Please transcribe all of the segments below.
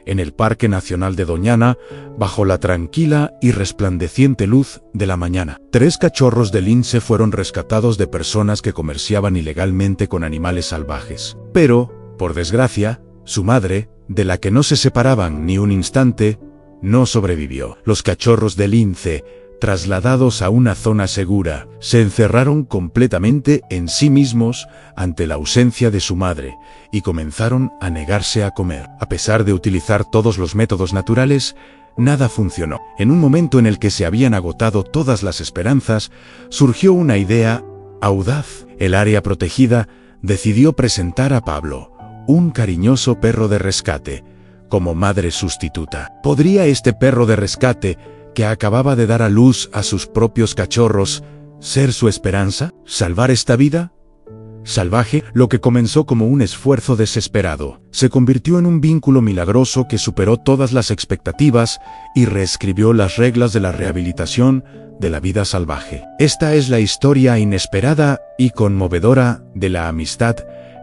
en el Parque Nacional de Doñana, bajo la tranquila y resplandeciente luz de la mañana. 3 cachorros de lince fueron rescatados de personas que comerciaban ilegalmente con animales salvajes. Pero, por desgracia, su madre, de la que no se separaban ni un instante, no sobrevivió. Los cachorros de lince, trasladados a una zona segura, se encerraron completamente en sí mismos ante la ausencia de su madre y comenzaron a negarse a comer. A pesar de utilizar todos los métodos naturales, nada funcionó. En un momento en el que se habían agotado todas las esperanzas, surgió una idea audaz. El área protegida decidió presentar a Pablo, un cariñoso perro de rescate, como madre sustituta. ¿Podría este perro de rescate, que acababa de dar a luz a sus propios cachorros, ser su esperanza? ¿Salvar esta vida salvaje? Lo que comenzó como un esfuerzo desesperado, se convirtió en un vínculo milagroso que superó todas las expectativas y reescribió las reglas de la rehabilitación de la vida salvaje. Esta es la historia inesperada y conmovedora de la amistad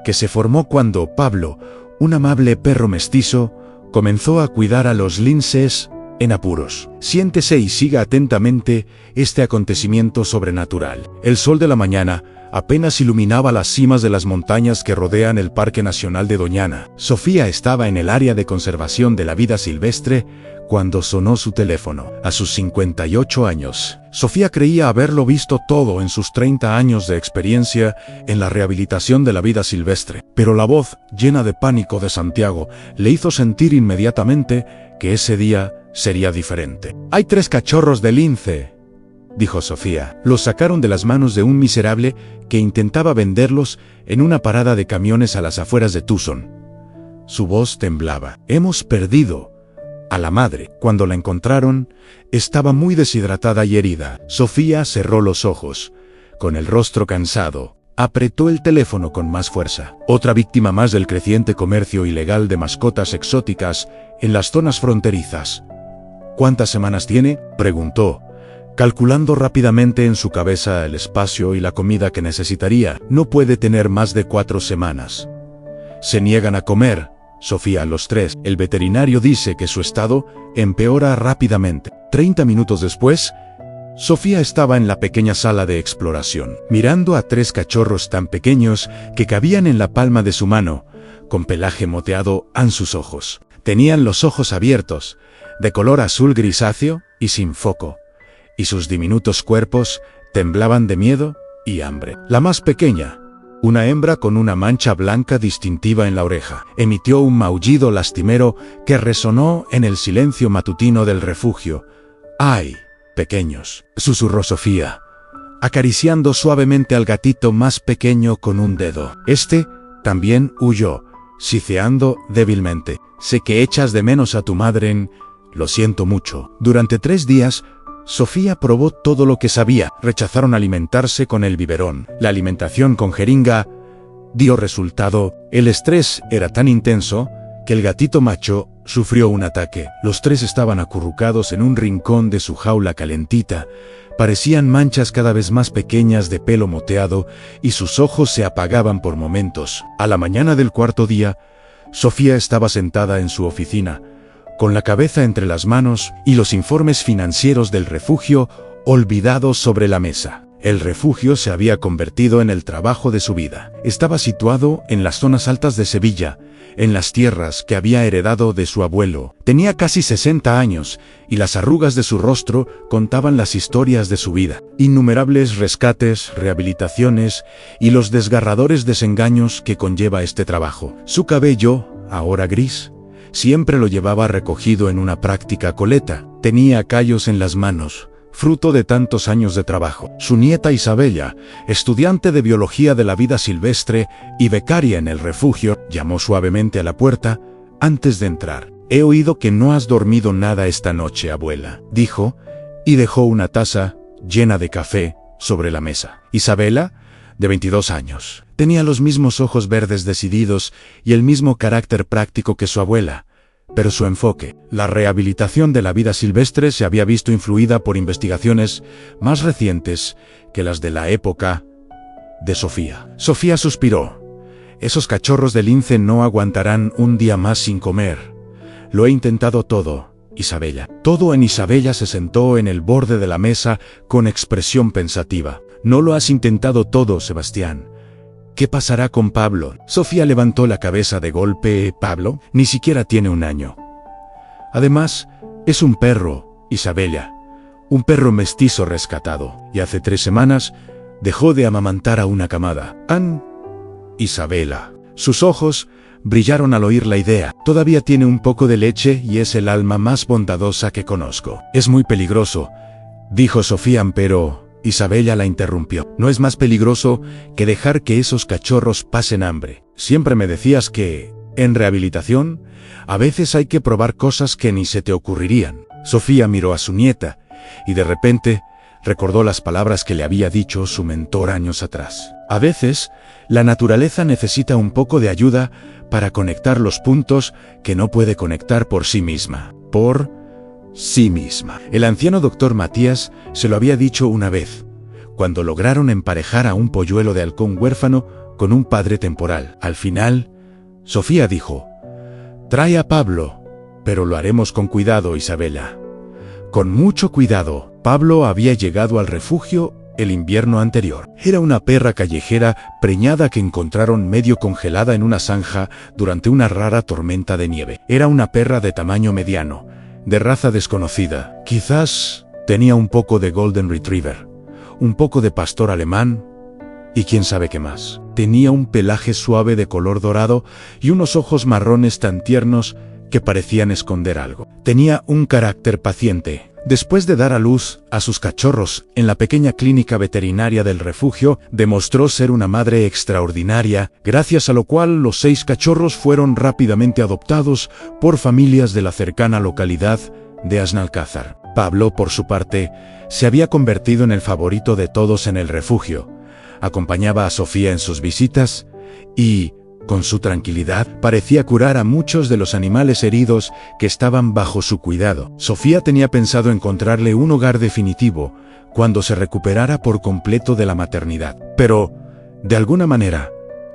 que se formó cuando Pablo, un amable perro mestizo, comenzó a cuidar a los linces en apuros. Siéntese y siga atentamente este acontecimiento sobrenatural. El sol de la mañana apenas iluminaba las cimas de las montañas que rodean el Parque Nacional de Doñana. Sofía estaba en el área de conservación de la vida silvestre cuando sonó su teléfono. A sus 58 años, Sofía creía haberlo visto todo en sus 30 años de experiencia en la rehabilitación de la vida silvestre. Pero la voz, llena de pánico de Santiago, le hizo sentir inmediatamente que ese día sería diferente. «Hay 3 cachorros de lince», dijo Sofía. Los sacaron de las manos de un miserable que intentaba venderlos en una parada de camiones a las afueras de Tucson. Su voz temblaba. «Hemos perdido a la madre». Cuando la encontraron, estaba muy deshidratada y herida. Sofía cerró los ojos. Con el rostro cansado, apretó el teléfono con más fuerza. Otra víctima más del creciente comercio ilegal de mascotas exóticas en las zonas fronterizas. «¿Cuántas semanas tiene?», preguntó, calculando rápidamente en su cabeza el espacio y la comida que necesitaría. «No puede tener más de 4 semanas. Se niegan a comer, Sofía, los 3. El veterinario dice que su estado empeora rápidamente». 30 minutos después, Sofía estaba en la pequeña sala de exploración, mirando a 3 cachorros tan pequeños que cabían en la palma de su mano, con pelaje moteado en sus ojos. Tenían los ojos abiertos, de color azul grisáceo y sin foco, y sus diminutos cuerpos temblaban de miedo y hambre. La más pequeña, una hembra con una mancha blanca distintiva en la oreja, emitió un maullido lastimero que resonó en el silencio matutino del refugio. «¡Ay, pequeños!», susurró Sofía, acariciando suavemente al gatito más pequeño con un dedo. Este también huyó, siseando débilmente. «Sé que echas de menos a tu madre, lo siento mucho». Durante 3 días, Sofía probó todo lo que sabía. Rechazaron alimentarse con el biberón. La alimentación con jeringa dio resultado. El estrés era tan intenso que el gatito macho sufrió un ataque. Los 3 estaban acurrucados en un rincón de su jaula calentita. Parecían manchas cada vez más pequeñas de pelo moteado y sus ojos se apagaban por momentos. A la mañana del 4.º día, Sofía estaba sentada en su oficina, con la cabeza entre las manos y los informes financieros del refugio olvidados sobre la mesa. El refugio se había convertido en el trabajo de su vida. Estaba situado en las zonas altas de Sevilla, en las tierras que había heredado de su abuelo. Tenía casi 60 años y las arrugas de su rostro contaban las historias de su vida. Innumerables rescates, rehabilitaciones y los desgarradores desengaños que conlleva este trabajo. Su cabello, ahora gris, siempre lo llevaba recogido en una práctica coleta. Tenía callos en las manos, fruto de tantos años de trabajo. Su nieta Isabella, estudiante de biología de la vida silvestre y becaria en el refugio, llamó suavemente a la puerta antes de entrar. «He oído que no has dormido nada esta noche, abuela», dijo, y dejó una taza llena de café sobre la mesa. Isabela, de 22 años, tenía los mismos ojos verdes decididos y el mismo carácter práctico que su abuela, pero su enfoque, la rehabilitación de la vida silvestre, se había visto influida por investigaciones más recientes que las de la época de Sofía. Sofía suspiró. «Esos cachorros de lince no aguantarán un día más sin comer. Lo he intentado todo, Isabella. Todo en Isabella se sentó en el borde de la mesa con expresión pensativa. No lo has intentado todo, Sebastián. ¿Qué pasará con Pablo? Sofía levantó la cabeza de golpe. ¿Pablo? Ni siquiera tiene 1 año. Además, es un perro, Isabella. Un perro mestizo rescatado. Y hace 3 semanas dejó de amamantar a una camada. Isabela. Sus ojos brillaron al oír la idea. Todavía tiene un poco de leche y es el alma más bondadosa que conozco. Es muy peligroso, dijo Sofía, pero Isabella la interrumpió. No es más peligroso que dejar que esos cachorros pasen hambre. Siempre me decías que, en rehabilitación, a veces hay que probar cosas que ni se te ocurrirían. Sofía miró a su nieta y de repente recordó las palabras que le había dicho su mentor años atrás. A veces, la naturaleza necesita un poco de ayuda para conectar los puntos que no puede conectar por sí misma. Por sí misma. El anciano doctor Matías se lo había dicho una vez, cuando lograron emparejar a un polluelo de halcón huérfano con un padre temporal. Al final, Sofía dijo: «Trae a Pablo, pero lo haremos con cuidado, Isabella». Con mucho cuidado. Pablo había llegado al refugio el invierno anterior. Era una perra callejera preñada que encontraron medio congelada en una zanja durante una rara tormenta de nieve. Era una perra de tamaño mediano, de raza desconocida. Quizás tenía un poco de Golden Retriever, un poco de pastor alemán y quién sabe qué más. Tenía un pelaje suave de color dorado y unos ojos marrones tan tiernos que parecían esconder algo. Tenía un carácter paciente. Después de dar a luz a sus cachorros en la pequeña clínica veterinaria del refugio, demostró ser una madre extraordinaria, gracias a lo cual los 6 cachorros fueron rápidamente adoptados por familias de la cercana localidad de Asnalcázar. Pablo, por su parte, se había convertido en el favorito de todos en el refugio. Acompañaba a Sofía en sus visitas y, con su tranquilidad, parecía curar a muchos de los animales heridos que estaban bajo su cuidado. Sofía tenía pensado encontrarle un hogar definitivo cuando se recuperara por completo de la maternidad. Pero, de alguna manera,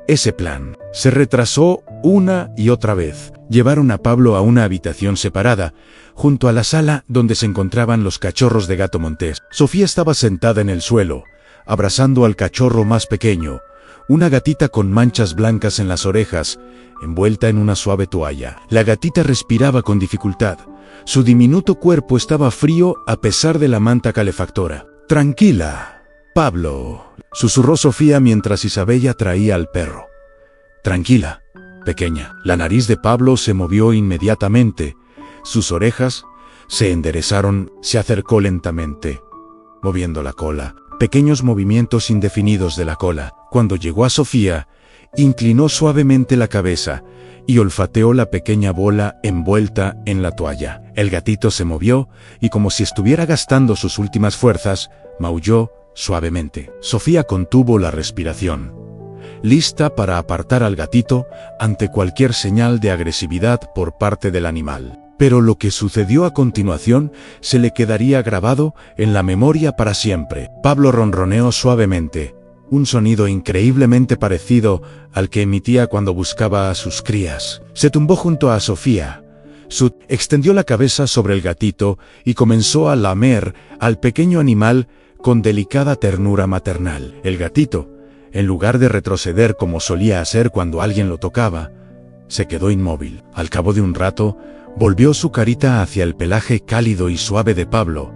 ese plan se retrasó una y otra vez. Llevaron a Pablo a una habitación separada, junto a la sala donde se encontraban los cachorros de gato montés. Sofía estaba sentada en el suelo, abrazando al cachorro más pequeño, una gatita con manchas blancas en las orejas, envuelta en una suave toalla. La gatita respiraba con dificultad. Su diminuto cuerpo estaba frío a pesar de la manta calefactora. «Tranquila, Pablo», susurró Sofía mientras Isabella traía al perro. «Tranquila, pequeña». La nariz de Pablo se movió inmediatamente. Sus orejas se enderezaron. Se acercó lentamente, moviendo la cola. Pequeños movimientos indefinidos de la cola. Cuando llegó a Sofía, inclinó suavemente la cabeza y olfateó la pequeña bola envuelta en la toalla. El gatito se movió y, como si estuviera gastando sus últimas fuerzas, maulló suavemente. Sofía contuvo la respiración, lista para apartar al gatito ante cualquier señal de agresividad por parte del animal. Pero lo que sucedió a continuación se le quedaría grabado en la memoria para siempre. Pablo ronroneó suavemente, un sonido increíblemente parecido al que emitía cuando buscaba a sus crías. Se tumbó junto a Sofía. Extendió la cabeza sobre el gatito y comenzó a lamer al pequeño animal con delicada ternura maternal. El gatito, en lugar de retroceder como solía hacer cuando alguien lo tocaba, se quedó inmóvil. Al cabo de un rato, volvió su carita hacia el pelaje cálido y suave de Pablo.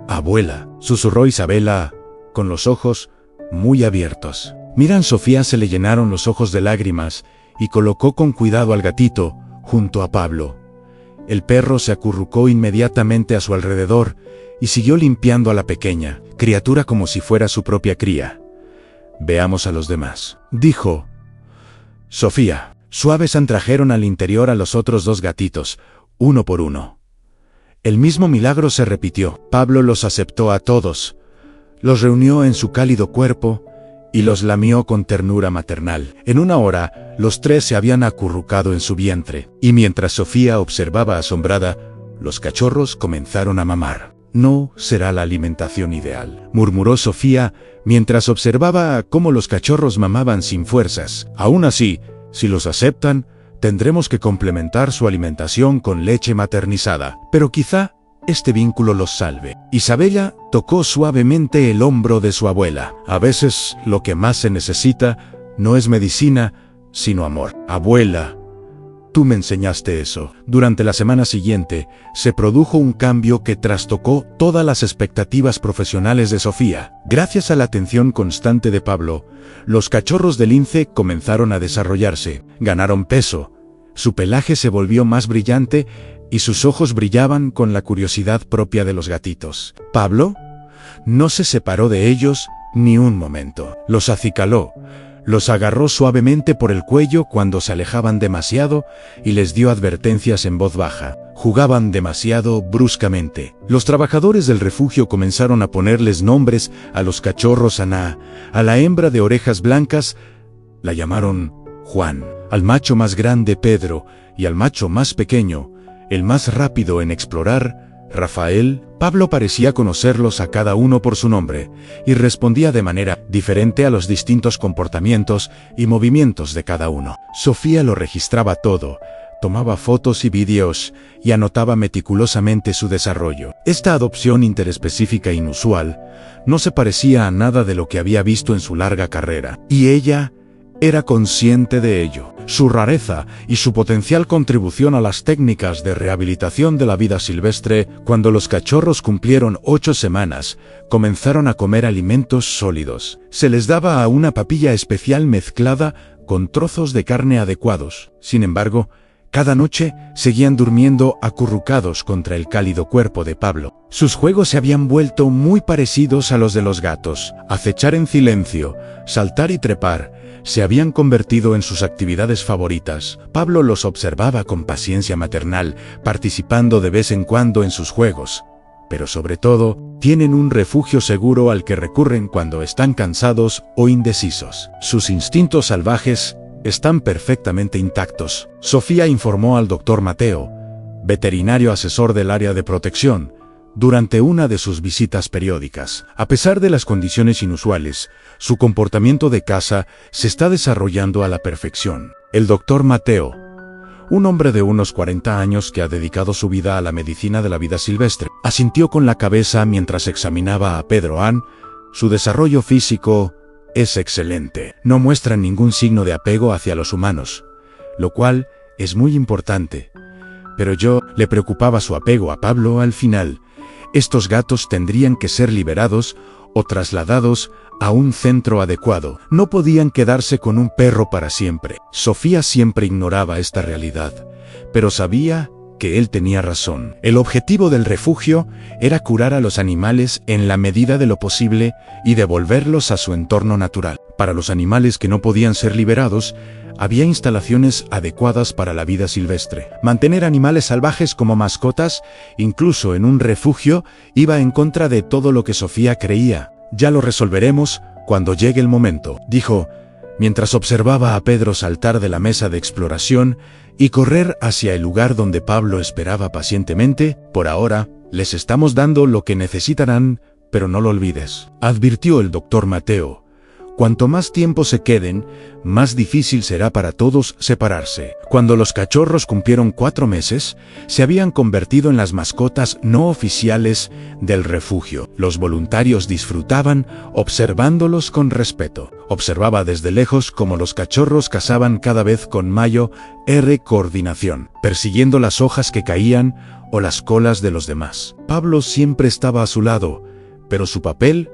«Abuela», susurró Isabela, con los ojos muy abiertos. Mira, Sofía se le llenaron los ojos de lágrimas y colocó con cuidado al gatito junto a Pablo. El perro se acurrucó inmediatamente a su alrededor y siguió limpiando a la pequeña criatura como si fuera su propia cría. «Veamos a los demás», dijo Sofía. Suaves trajeron al interior a los otros 2 gatitos, uno por uno. El mismo milagro se repitió. Pablo los aceptó a todos, los reunió en su cálido cuerpo y los lamió con ternura maternal. En 1 hora, los 3 se habían acurrucado en su vientre, y mientras Sofía observaba asombrada, los cachorros comenzaron a mamar. «No será la alimentación ideal», murmuró Sofía mientras observaba cómo los cachorros mamaban sin fuerzas. «Aún así, si los aceptan, Tendremos que complementar su alimentación con leche maternizada, pero quizá este vínculo los salve. Isabella tocó suavemente el hombro de su abuela. A veces lo que más se necesita no es medicina, sino amor. Abuela, tú me enseñaste eso. Durante la semana siguiente, se produjo un cambio que trastocó todas las expectativas profesionales de Sofía. Gracias a la atención constante de Pablo, los cachorros de lince comenzaron a desarrollarse, ganaron peso, su pelaje se volvió más brillante y sus ojos brillaban con la curiosidad propia de los gatitos. Pablo no se separó de ellos ni un momento. Los acicaló, los agarró suavemente por el cuello cuando se alejaban demasiado y les dio advertencias en voz baja. Jugaban demasiado bruscamente. Los trabajadores del refugio comenzaron a ponerles nombres a los cachorros Aná. A la hembra de orejas blancas la llamaron Juan, al macho más grande Pedro y al macho más pequeño, el más rápido en explorar, Rafael. Pablo parecía conocerlos a cada uno por su nombre y respondía de manera diferente a los distintos comportamientos y movimientos de cada uno. Sofía lo registraba todo, tomaba fotos y vídeos y anotaba meticulosamente su desarrollo. Esta adopción interespecífica inusual no se parecía a nada de lo que había visto en su larga carrera, y ella era consciente de ello. Su rareza y su potencial contribución a las técnicas de rehabilitación de la vida silvestre. Cuando los cachorros cumplieron 8 semanas, comenzaron a comer alimentos sólidos. Se les daba a una papilla especial mezclada con trozos de carne adecuados. Sin embargo, cada noche seguían durmiendo acurrucados contra el cálido cuerpo de Pablo. Sus juegos se habían vuelto muy parecidos a los de los gatos. Acechar en silencio, saltar y trepar se habían convertido en sus actividades favoritas. Pablo los observaba con paciencia maternal, participando de vez en cuando en sus juegos. Pero sobre todo, tienen un refugio seguro al que recurren cuando están cansados o indecisos. Sus instintos salvajes están perfectamente intactos. Sofía informó al doctor Mateo, veterinario asesor del área de protección, durante una de sus visitas periódicas. A pesar de las condiciones inusuales, su comportamiento de caza se está desarrollando a la perfección. El doctor Mateo, un hombre de unos 40 años que ha dedicado su vida a la medicina de la vida silvestre, asintió con la cabeza mientras examinaba a Pedro Ann. Su desarrollo físico es excelente. No muestra ningún signo de apego hacia los humanos, lo cual es muy importante. Pero le preocupaba su apego a Pablo al final. Estos gatos tendrían que ser liberados o trasladados a un centro adecuado. No podían quedarse con un perro para siempre. Sofía siempre ignoraba esta realidad, pero sabía que él tenía razón. El objetivo del refugio era curar a los animales en la medida de lo posible y devolverlos a su entorno natural. Para los animales que no podían ser liberados, había instalaciones adecuadas para la vida silvestre. Mantener animales salvajes como mascotas, incluso en un refugio, iba en contra de todo lo que Sofía creía. Ya lo resolveremos cuando llegue el momento, dijo, mientras observaba a Pedro saltar de la mesa de exploración y correr hacia el lugar donde Pablo esperaba pacientemente. Por ahora, les estamos dando lo que necesitarán, pero no lo olvides, advirtió el doctor Mateo. Cuanto más tiempo se queden, más difícil será para todos separarse. Cuando los cachorros cumplieron 4 meses, se habían convertido en las mascotas no oficiales del refugio. Los voluntarios disfrutaban observándolos con respeto. Observaba desde lejos cómo los cachorros cazaban cada vez con mayor coordinación, persiguiendo las hojas que caían o las colas de los demás. Pablo siempre estaba a su lado, pero su papel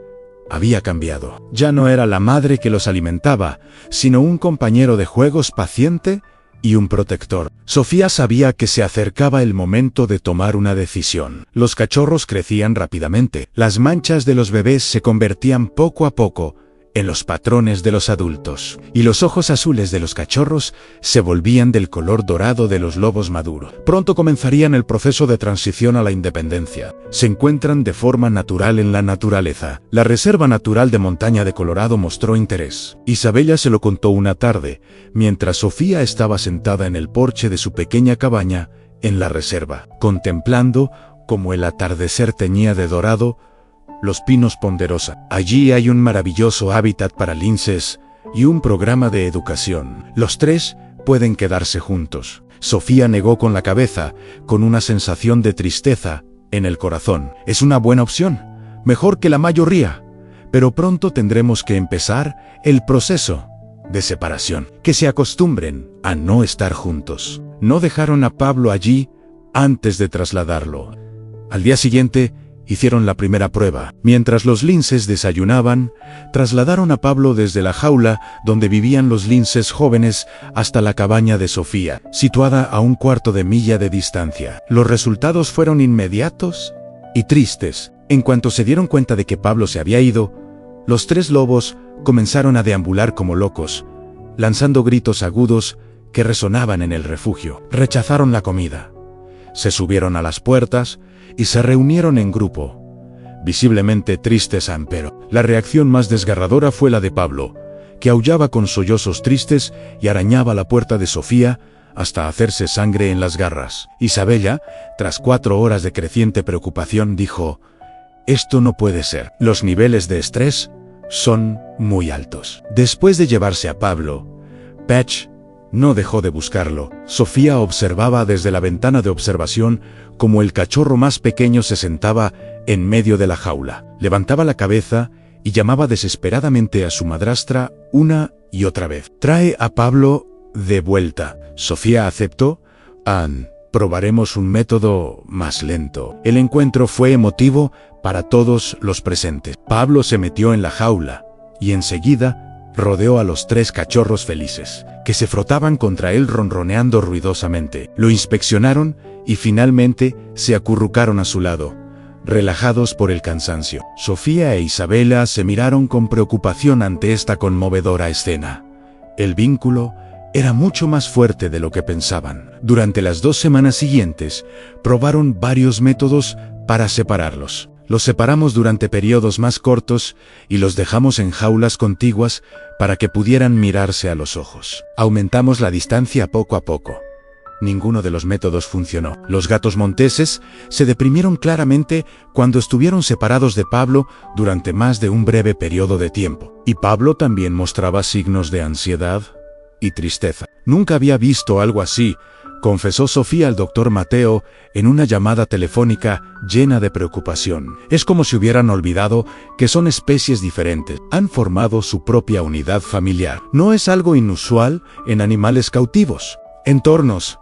había cambiado. Ya no era la madre que los alimentaba, sino un compañero de juegos paciente y un protector. Sofía sabía que se acercaba el momento de tomar una decisión. Los cachorros crecían rápidamente. Las manchas de los bebés se convertían poco a poco en los patrones de los adultos, y los ojos azules de los cachorros se volvían del color dorado de los lobos maduros. Pronto comenzarían el proceso de transición a la independencia. Se encuentran de forma natural en la naturaleza. La Reserva Natural de Montaña de Colorado mostró interés. Isabella se lo contó una tarde, mientras Sofía estaba sentada en el porche de su pequeña cabaña en la reserva, contemplando cómo el atardecer teñía de dorado los pinos ponderosa. Allí hay un maravilloso hábitat para linces y un programa de educación. Los 3 pueden quedarse juntos. Sofía negó con la cabeza, con una sensación de tristeza en el corazón. Es una buena opción, mejor que la mayoría, pero pronto tendremos que empezar el proceso de separación. Que se acostumbren a no estar juntos. No dejaron a Pablo allí antes de trasladarlo. Al día siguiente, hicieron la primera prueba. Mientras los linces desayunaban, trasladaron a Pablo desde la jaula donde vivían los linces jóvenes hasta la cabaña de Sofía, situada a 1/4 de milla de distancia. Los resultados fueron inmediatos y tristes. En cuanto se dieron cuenta de que Pablo se había ido, los 3 lobos comenzaron a deambular como locos, lanzando gritos agudos que resonaban en el refugio. Rechazaron la comida. Se subieron a las puertas y se reunieron en grupo, visiblemente tristes a empero. La reacción más desgarradora fue la de Pablo, que aullaba con sollozos tristes y arañaba la puerta de Sofía hasta hacerse sangre en las garras. Isabella, tras 4 horas de creciente preocupación, dijo: «Esto no puede ser. Los niveles de estrés son muy altos». Después de llevarse a Pablo, Patch no dejó de buscarlo. Sofía observaba desde la ventana de observación como el cachorro más pequeño se sentaba en medio de la jaula. Levantaba la cabeza y llamaba desesperadamente a su madrastra una y otra vez. «Trae a Pablo de vuelta». Sofía aceptó. Probaremos un método más lento». El encuentro fue emotivo para todos los presentes. Pablo se metió en la jaula y enseguida rodeó a los 3 cachorros felices, que se frotaban contra él ronroneando ruidosamente. Lo inspeccionaron y finalmente se acurrucaron a su lado, relajados por el cansancio. Sofía e Isabela se miraron con preocupación ante esta conmovedora escena. El vínculo era mucho más fuerte de lo que pensaban. Durante las 2 semanas siguientes, probaron varios métodos para separarlos. Los separamos durante periodos más cortos y los dejamos en jaulas contiguas para que pudieran mirarse a los ojos. Aumentamos la distancia poco a poco. Ninguno de los métodos funcionó. Los gatos monteses se deprimieron claramente cuando estuvieron separados de Pablo durante más de un breve periodo de tiempo. Y Pablo también mostraba signos de ansiedad y tristeza. «Nunca había visto algo así», confesó Sofía al doctor Mateo en una llamada telefónica llena de preocupación. «Es como si hubieran olvidado que son especies diferentes. Han formado su propia unidad familiar. No es algo inusual en animales cautivos». «Entornos»,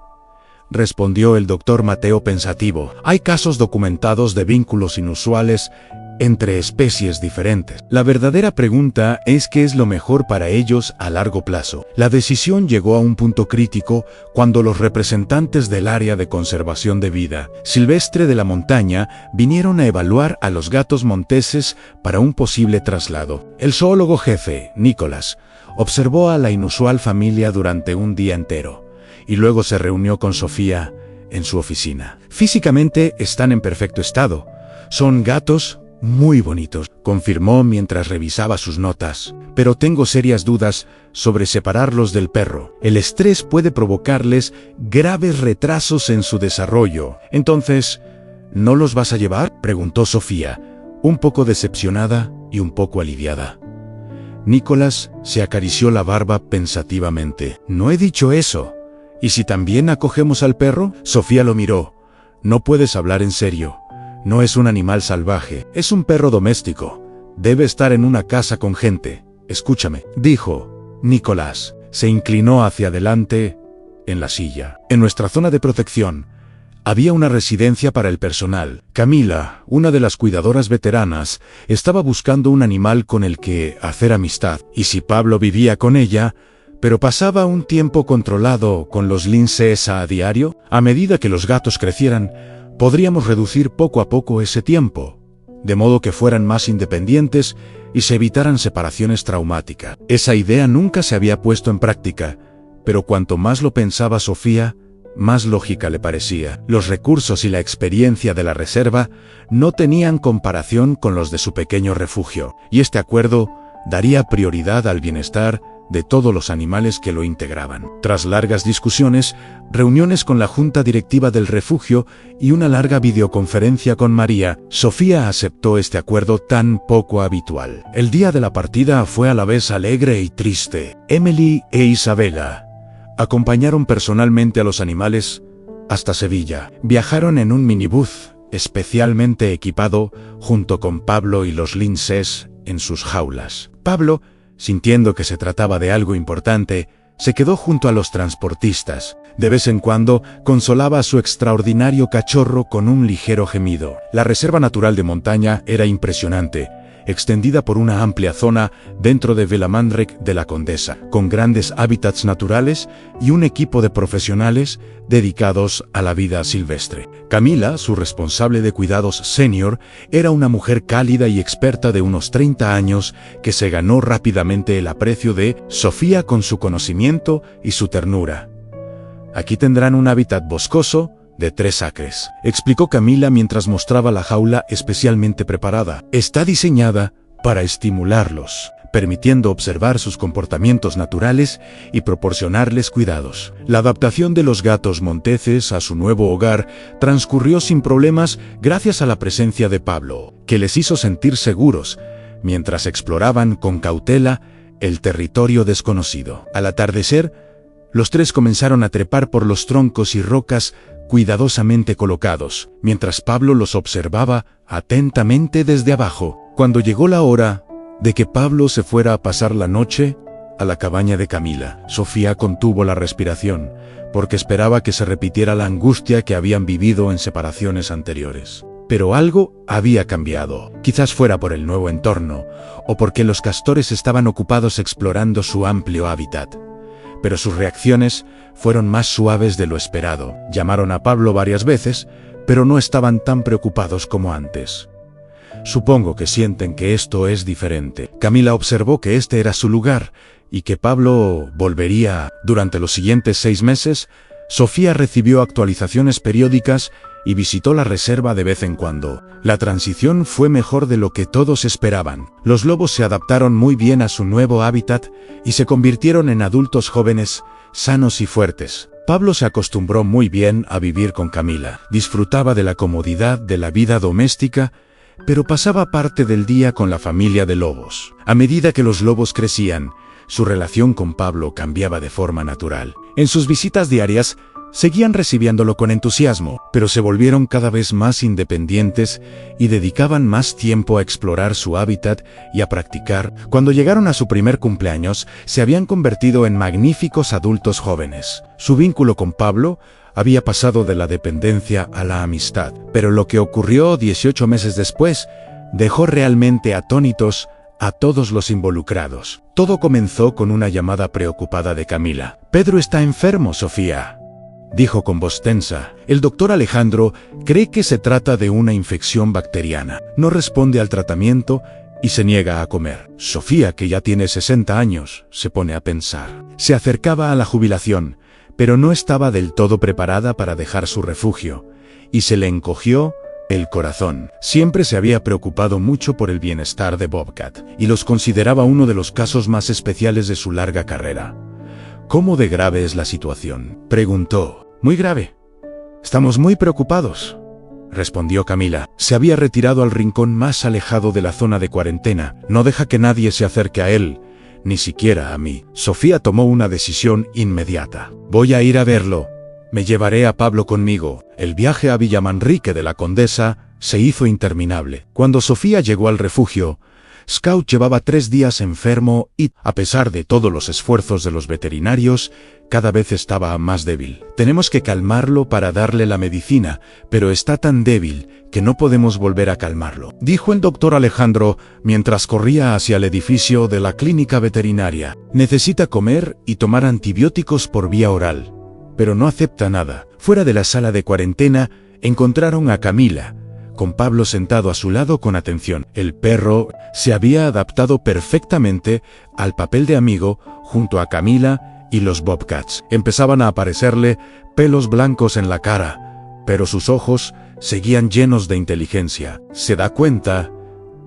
respondió el doctor Mateo pensativo. «Hay casos documentados de vínculos inusuales entre especies diferentes. La verdadera pregunta es qué es lo mejor para ellos a largo plazo». La decisión llegó a un punto crítico cuando los representantes del área de conservación de vida silvestre de la montaña vinieron a evaluar a los gatos monteses para un posible traslado. El zoólogo jefe, Nicholas, observó a la inusual familia durante un día entero y luego se reunió con Sofía en su oficina. «Físicamente están en perfecto estado. Son gatos muy bonitos», confirmó mientras revisaba sus notas. «Pero tengo serias dudas sobre separarlos del perro. El estrés puede provocarles graves retrasos en su desarrollo». «Entonces, ¿no los vas a llevar?», preguntó Sofía, un poco decepcionada y un poco aliviada. Nicholas se acarició la barba pensativamente. «No he dicho eso. ¿Y si también acogemos al perro?». Sofía lo miró. «No puedes hablar en serio. No es un animal salvaje, es un perro doméstico. Debe estar en una casa con gente. Escúchame», dijo Nicholas. Se inclinó hacia adelante en la silla. «En nuestra zona de protección había una residencia para el personal. Camila, una de las cuidadoras veteranas, estaba buscando un animal con el que hacer amistad. Y si Pablo vivía con ella, pero pasaba un tiempo controlado con los linces a diario, a medida que los gatos crecieran, podríamos reducir poco a poco ese tiempo, de modo que fueran más independientes y se evitaran separaciones traumáticas». Esa idea nunca se había puesto en práctica, pero cuanto más lo pensaba Sofía, más lógica le parecía. Los recursos y la experiencia de la reserva no tenían comparación con los de su pequeño refugio, y este acuerdo daría prioridad al bienestar de todos los animales que lo integraban. Tras largas discusiones, reuniones con la junta directiva del refugio y una larga videoconferencia con María, Sofía aceptó este acuerdo tan poco habitual. El día de la partida fue a la vez alegre y triste. Emily e Isabela, Acompañaron personalmente a los animales hasta Sevilla. Viajaron en un minibús especialmente equipado junto con Pablo y los linces en sus jaulas. Pablo, sintiendo que se trataba de algo importante, se quedó junto a los transportistas. De vez en cuando, consolaba a su extraordinario cachorro con un ligero gemido. La reserva natural de montaña era impresionante, extendida por una amplia zona dentro de Vilamandrec de la Condesa, con grandes hábitats naturales y un equipo de profesionales dedicados a la vida silvestre. Camila, su responsable de cuidados senior, era una mujer cálida y experta de unos 30 años que se ganó rápidamente el aprecio de Sofía con su conocimiento y su ternura. «Aquí tendrán un hábitat boscoso de 3 acres», explicó Camila mientras mostraba la jaula especialmente preparada. Está diseñada para estimularlos, permitiendo observar sus comportamientos naturales y proporcionarles cuidados. La adaptación de los gatos monteses a su nuevo hogar transcurrió sin problemas gracias a la presencia de Pablo, que les hizo sentir seguros mientras exploraban con cautela el territorio desconocido. Al atardecer, los 3 comenzaron a trepar por los troncos y rocas cuidadosamente colocados, mientras Pablo los observaba atentamente desde abajo. Cuando llegó la hora de que Pablo se fuera a pasar la noche a la cabaña de Camila, Sofía contuvo la respiración, porque esperaba que se repitiera la angustia que habían vivido en separaciones anteriores. Pero algo había cambiado. Quizás fuera por el nuevo entorno, o porque los castores estaban ocupados explorando su amplio hábitat. Pero sus reacciones fueron más suaves de lo esperado. Llamaron a Pablo varias veces, pero no estaban tan preocupados como antes. Supongo que sienten que esto es diferente. Camila observó que este era su lugar y que Pablo volvería. Durante los siguientes 6 meses, Sofía recibió actualizaciones periódicas y visitó la reserva de vez en cuando. La transición fue mejor de lo que todos esperaban. Los lobos se adaptaron muy bien a su nuevo hábitat y se convirtieron en adultos jóvenes, sanos y fuertes. Pablo se acostumbró muy bien a vivir con Camila. Disfrutaba de la comodidad de la vida doméstica, pero pasaba parte del día con la familia de lobos. A medida que los lobos crecían, su relación con Pablo cambiaba de forma natural. En sus visitas diarias, seguían recibiéndolo con entusiasmo, pero se volvieron cada vez más independientes y dedicaban más tiempo a explorar su hábitat y a practicar. Cuando llegaron a su primer cumpleaños, se habían convertido en magníficos adultos jóvenes. Su vínculo con Pablo había pasado de la dependencia a la amistad, pero lo que ocurrió 18 meses después dejó realmente atónitos a todos los involucrados. Todo comenzó con una llamada preocupada de Camila. «Pedro está enfermo, Sofía», dijo con voz tensa. «El doctor Alejandro cree que se trata de una infección bacteriana. No responde al tratamiento y se niega a comer». Sofía, que ya tiene 60 años, se pone a pensar. Se acercaba a la jubilación, pero no estaba del todo preparada para dejar su refugio, y se le encogió el corazón. Siempre se había preocupado mucho por el bienestar de Bobcat, y los consideraba uno de los casos más especiales de su larga carrera. «¿Cómo de grave es la situación?», preguntó. «Muy grave. Estamos muy preocupados», respondió Camila. Se había retirado al rincón más alejado de la zona de cuarentena. «No deja que nadie se acerque a él, ni siquiera a mí». Sofía tomó una decisión inmediata. «Voy a ir a verlo. Me llevaré a Pablo conmigo». El viaje a Villamanrique de la Condesa se hizo interminable. Cuando Sofía llegó al refugio, Scout llevaba 3 días enfermo y, a pesar de todos los esfuerzos de los veterinarios, cada vez estaba más débil. «Tenemos que calmarlo para darle la medicina, pero está tan débil que no podemos volver a calmarlo», dijo el doctor Alejandro mientras corría hacia el edificio de la clínica veterinaria. «Necesita comer y tomar antibióticos por vía oral, pero no acepta nada». Fuera de la sala de cuarentena, encontraron a Camila, con Pablo sentado a su lado con atención. El perro se había adaptado perfectamente al papel de amigo junto a Camila y los Bobcats. Empezaban a aparecerle pelos blancos en la cara, pero sus ojos seguían llenos de inteligencia. «Se da cuenta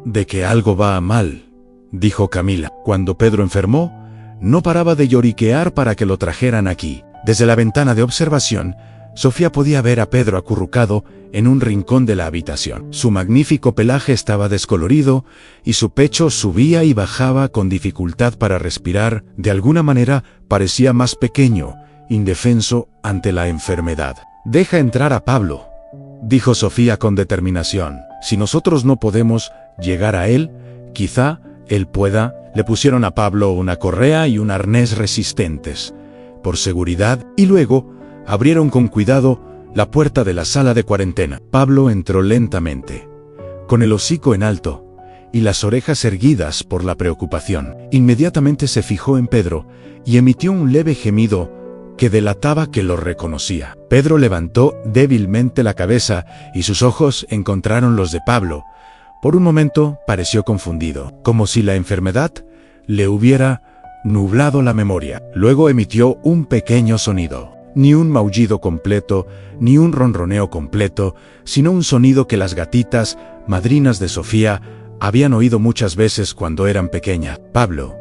de que algo va mal», dijo Camila. «Cuando Pedro enfermó, no paraba de lloriquear para que lo trajeran aquí». Desde la ventana de observación, Sofía podía ver a Pedro acurrucado en un rincón de la habitación. Su magnífico pelaje estaba descolorido y su pecho subía y bajaba con dificultad para respirar. De alguna manera parecía más pequeño indefenso ante la enfermedad. «Deja entrar a Pablo», dijo Sofía con determinación. «Si nosotros no podemos llegar a él, quizá él pueda». Le pusieron a Pablo una correa y un arnés resistentes, por seguridad, y luego abrieron con cuidado la puerta de la sala de cuarentena. Pablo entró lentamente, con el hocico en alto y las orejas erguidas por la preocupación. Inmediatamente se fijó en Pedro y emitió un leve gemido que delataba que lo reconocía. Pedro levantó débilmente la cabeza y sus ojos encontraron los de Pablo. Por un momento pareció confundido, como si la enfermedad le hubiera nublado la memoria. Luego emitió un pequeño sonido. Ni un maullido completo, ni un ronroneo completo, sino un sonido que las gatitas, madrinas de Sofía, habían oído muchas veces cuando eran pequeñas. Pablo,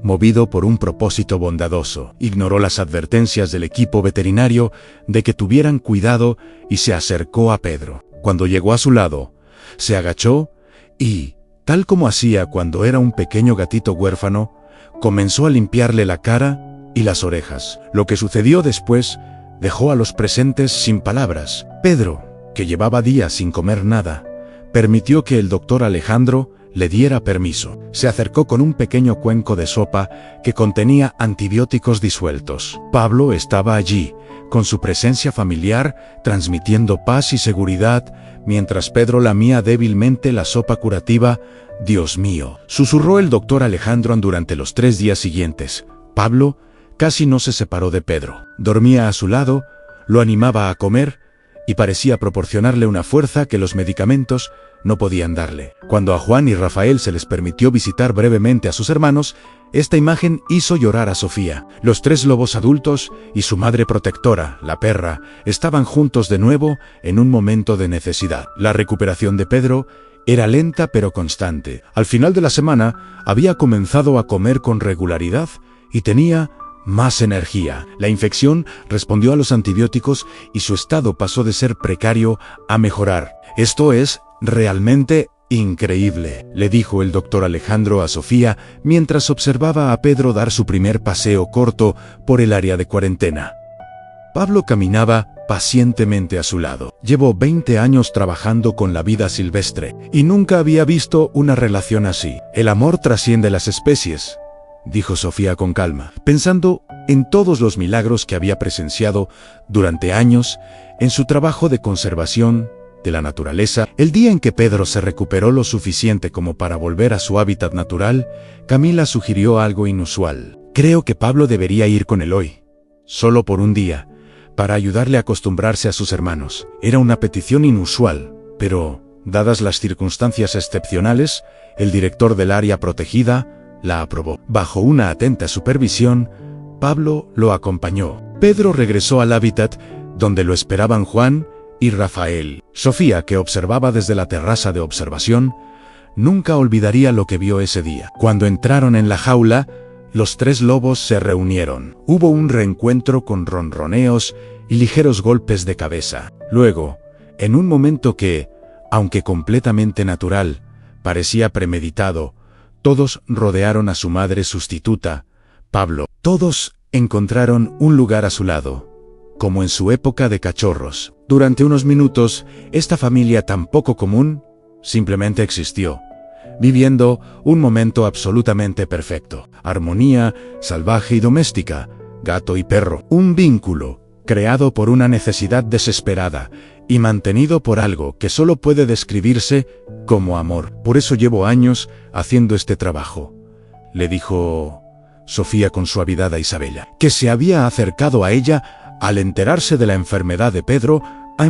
movido por un propósito bondadoso, ignoró las advertencias del equipo veterinario de que tuvieran cuidado y se acercó a Pedro. Cuando llegó a su lado, se agachó y, tal como hacía cuando era un pequeño gatito huérfano, comenzó a limpiarle la cara y las orejas. Lo que sucedió después dejó a los presentes sin palabras. Pedro, que llevaba días sin comer nada, permitió que el doctor Alejandro le diera permiso. Se acercó con un pequeño cuenco de sopa que contenía antibióticos disueltos. Pablo estaba allí, con su presencia familiar, transmitiendo paz y seguridad, mientras Pedro lamía débilmente la sopa curativa. «Dios mío», susurró el doctor Alejandro durante los 3 días siguientes. Pablo casi no se separó de Pedro. Dormía a su lado, lo animaba a comer y parecía proporcionarle una fuerza que los medicamentos no podían darle. Cuando a Juan y Rafael se les permitió visitar brevemente a sus hermanos, esta imagen hizo llorar a Sofía. Los 3 lobos adultos y su madre protectora, la perra, estaban juntos de nuevo en un momento de necesidad. La recuperación de Pedro era lenta pero constante. Al final de la semana había comenzado a comer con regularidad y tenía más energía. La infección respondió a los antibióticos y su estado pasó de ser precario a mejorar. «Esto es realmente increíble», le dijo el doctor Alejandro a Sofía mientras observaba a Pedro dar su primer paseo corto por el área de cuarentena. Pablo caminaba pacientemente a su lado. «Llevo 20 años trabajando con la vida silvestre y nunca había visto una relación así. El amor trasciende las especies», dijo Sofía con calma, pensando en todos los milagros que había presenciado durante años en su trabajo de conservación de la naturaleza. El día en que Pedro se recuperó lo suficiente como para volver a su hábitat natural, Camila sugirió algo inusual. «Creo que Pablo debería ir con él hoy, solo por un día, para ayudarle a acostumbrarse a sus hermanos». Era una petición inusual, pero, dadas las circunstancias excepcionales, el director del área protegida la aprobó. Bajo una atenta supervisión, Pablo lo acompañó. Pedro regresó al hábitat donde lo esperaban Juan y Rafael. Sofía, que observaba desde la terraza de observación, nunca olvidaría lo que vio ese día. Cuando entraron en la jaula, los 3 lobos se reunieron. Hubo un reencuentro con ronroneos y ligeros golpes de cabeza. Luego, en un momento que, aunque completamente natural, parecía premeditado, todos rodearon a su madre sustituta, Pablo. Todos encontraron un lugar a su lado, como en su época de cachorros. Durante unos minutos, esta familia tan poco común simplemente existió, viviendo un momento absolutamente perfecto. Armonía salvaje y doméstica, gato y perro. Un vínculo creado por una necesidad desesperada y mantenido por algo que solo puede describirse como amor. «Por eso llevo años haciendo este trabajo», le dijo Sofía con suavidad a Isabella, que se había acercado a ella al enterarse de la enfermedad de Pedro,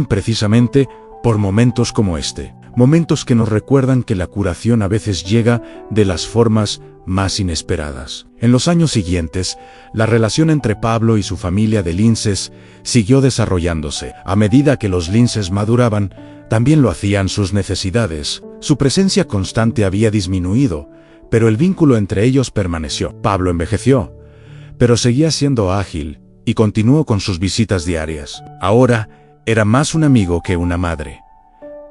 precisamente por momentos como este. Momentos que nos recuerdan que la curación a veces llega de las formas más inesperadas. En los años siguientes, la relación entre Pablo y su familia de linces siguió desarrollándose. A medida que los linces maduraban, también lo hacían sus necesidades. Su presencia constante había disminuido, pero el vínculo entre ellos permaneció. Pablo envejeció, pero seguía siendo ágil y continuó con sus visitas diarias. Ahora era más un amigo que una madre,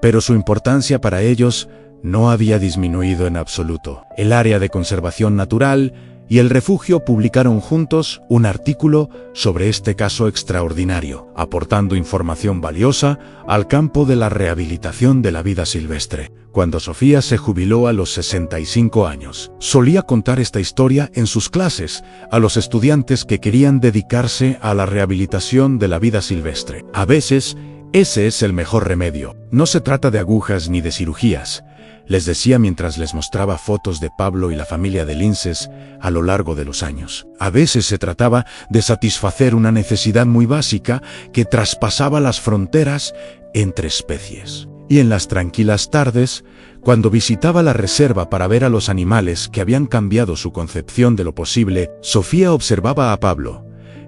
pero su importancia para ellos no había disminuido en absoluto. El área de conservación natural y El Refugio publicaron juntos un artículo sobre este caso extraordinario, aportando información valiosa al campo de la rehabilitación de la vida silvestre. Cuando Sofía se jubiló a los 65 años, solía contar esta historia en sus clases a los estudiantes que querían dedicarse a la rehabilitación de la vida silvestre. A veces, ese es el mejor remedio. No se trata de agujas ni de cirugías, les decía mientras les mostraba fotos de Pablo y la familia de linces a lo largo de los años. A veces se trataba de satisfacer una necesidad muy básica que traspasaba las fronteras entre especies. Y en las tranquilas tardes, cuando visitaba la reserva para ver a los animales que habían cambiado su concepción de lo posible, Sofía observaba a Pablo,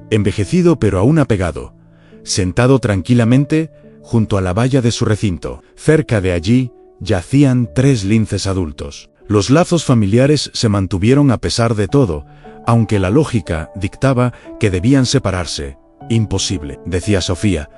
envejecido pero aún apegado, sentado tranquilamente junto a la valla de su recinto. Cerca de allí yacían 3 linces adultos. Los lazos familiares se mantuvieron a pesar de todo, aunque la lógica dictaba que debían separarse. Imposible, decía Sofía,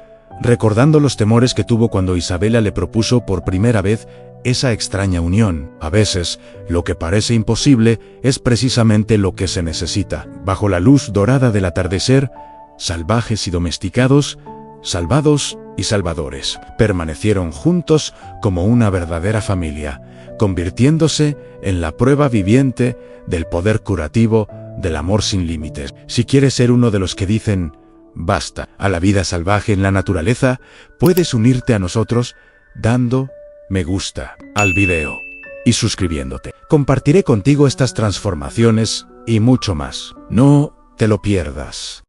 recordando los temores que tuvo cuando Isabela le propuso por primera vez esa extraña unión. A veces, lo que parece imposible es precisamente lo que se necesita. Bajo la luz dorada del atardecer, salvajes y domesticados, salvados y salvadores, permanecieron juntos como una verdadera familia, convirtiéndose en la prueba viviente del poder curativo del amor sin límites. Si quieres ser uno de los que dicen basta a la vida salvaje en la naturaleza, puedes unirte a nosotros dando me gusta al video y suscribiéndote. Compartiré contigo estas transformaciones y mucho más. No te lo pierdas.